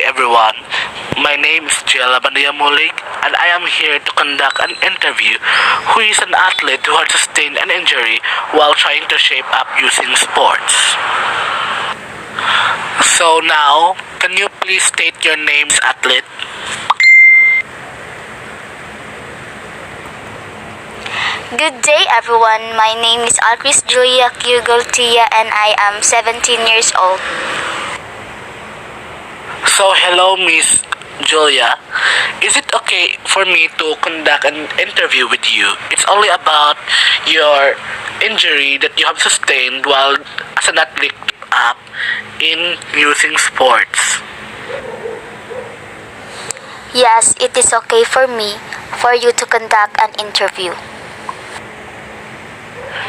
everyone. My name is Labandia Mulig, and I am here to conduct an interview who is an athlete who had sustained an injury while trying to shape up using sports. So now, can you please state your names, athlete? Good day everyone, my name is Alcris Julia Kirgoltia and I am 17 years old. So hello Miss Julia, is it okay for me to conduct an interview with you? It's only about your injury that you have sustained while as an athlete in using sports. Yes, it is okay for me for you to conduct an interview.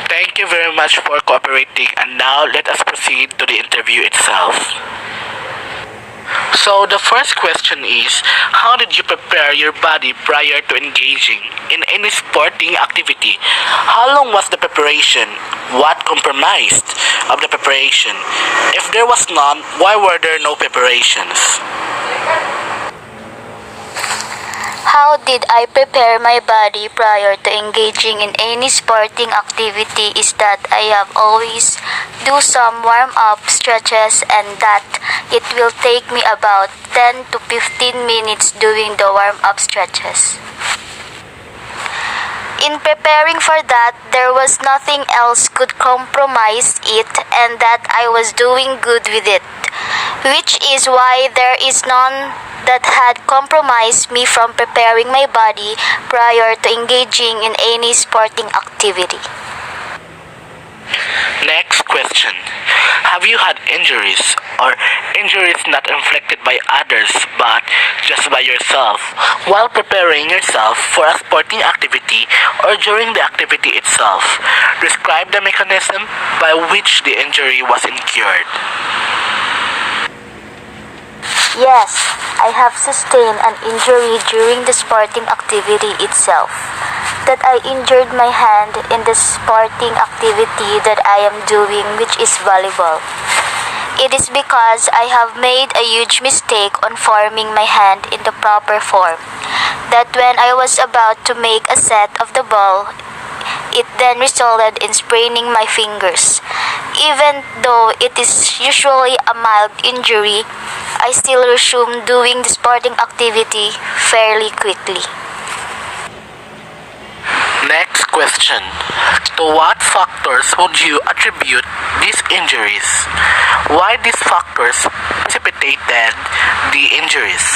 Thank you very much for cooperating, and now let us proceed to the interview itself. So the first question is, how did you prepare your body prior to engaging in any sporting activity? How long was the preparation? What compromised of the preparation? If there was none, why were there no preparations? How did I prepare my body prior to engaging in any sporting activity is that I have always do some warm-up stretches and that it will take me about 10 to 15 minutes doing the warm-up stretches. In preparing for that, there was nothing else could compromise it and that I was doing good with it, which is why there is none that had compromised me from preparing my body prior to engaging in any sporting activity. Next question. Have you had injuries or injuries not inflicted by others but just by yourself while preparing yourself for a sporting activity or during the activity itself? Describe the mechanism by which the injury was incurred. Yes, I have sustained an injury during the sporting activity itself. That I injured my hand in the sporting activity that I am doing, which is volleyball. It is because I have made a huge mistake on forming my hand in the proper form. That when I was about to make a set of the ball, it then resulted in spraining my fingers. Even though it is usually a mild injury, I still resumed doing the sporting activity fairly quickly. Next question. To what factors would you attribute these injuries? Why these factors precipitated the injuries?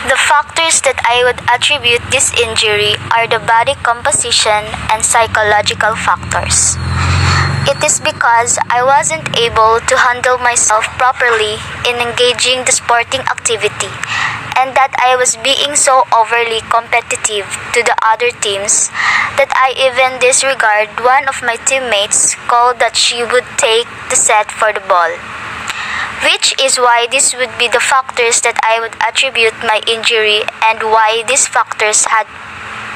The factors that I would attribute this injury are the body composition and psychological factors. It is because I wasn't able to handle myself properly in engaging the sporting activity and that I was being so overly competitive to the other teams that I even disregard one of my teammates called that she would take the set for the ball. Which is why this would be the factors that I would attribute my injury and why these factors had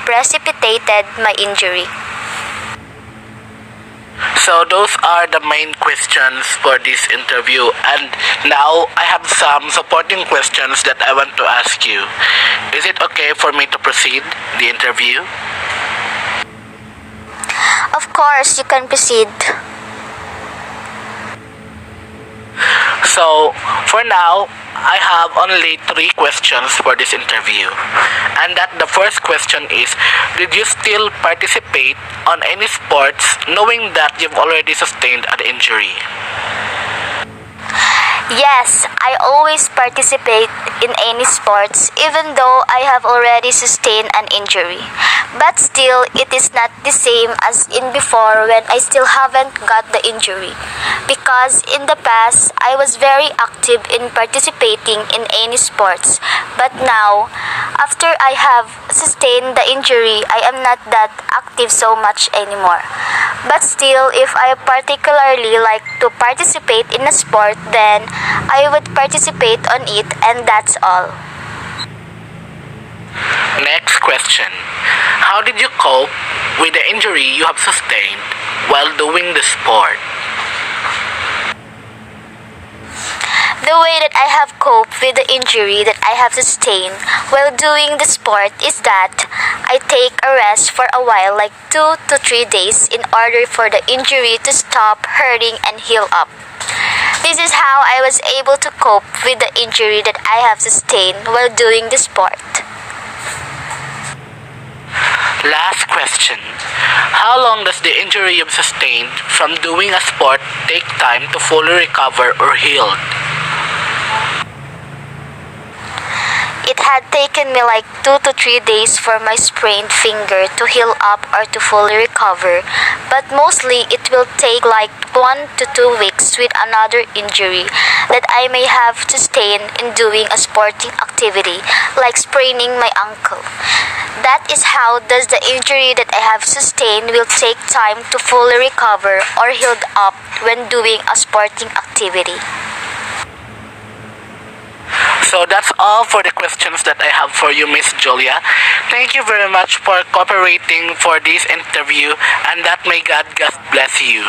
precipitated my injury. So those are the main questions for this interview, and now I have some supporting questions that I want to ask you. Is it okay for me to proceed the interview? Of course, you can proceed. So, for now, I have only 3 questions for this interview. And that the first question is, did you still participate on any sports knowing that you've already sustained an injury? Yes, I always participate in any sports even though I have already sustained an injury. But still, it is not the same as in before when I still haven't got the injury. Because in the past, I was very active in participating in any sports. But now, after I have sustained the injury, I am not that active so much anymore. But still, if I particularly like to participate in a sport, then I would participate on it, and that's all. Next question. How did you cope with the injury you have sustained while doing the sport? The way that I have coped with the injury that I have sustained while doing the sport is that I take a rest for a while, like 2 to 3 days, in order for the injury to stop hurting and heal up. This is how I was able to cope with the injury that I have sustained while doing the sport. Last question. How long does the injury you've sustained from doing a sport take time to fully recover or heal? It had taken me like 2 to 3 days for my sprained finger to heal up or to fully recover, but mostly it will take like 1 to 2 weeks with another injury that I may have sustained in doing a sporting activity, like spraining my ankle. That is how does the injury that I have sustained will take time to fully recover or healed up when doing a sporting activity. So that's all for the questions that I have for you, Miss Julia. Thank you very much for cooperating for this interview, and that may God bless you.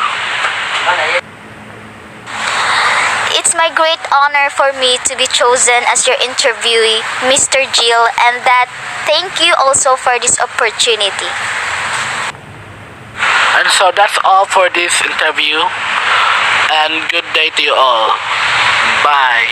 It's my great honor for me to be chosen as your interviewee, Mr. Jill, and that thank you also for this opportunity. And so that's all for this interview, and good day to you all. Bye.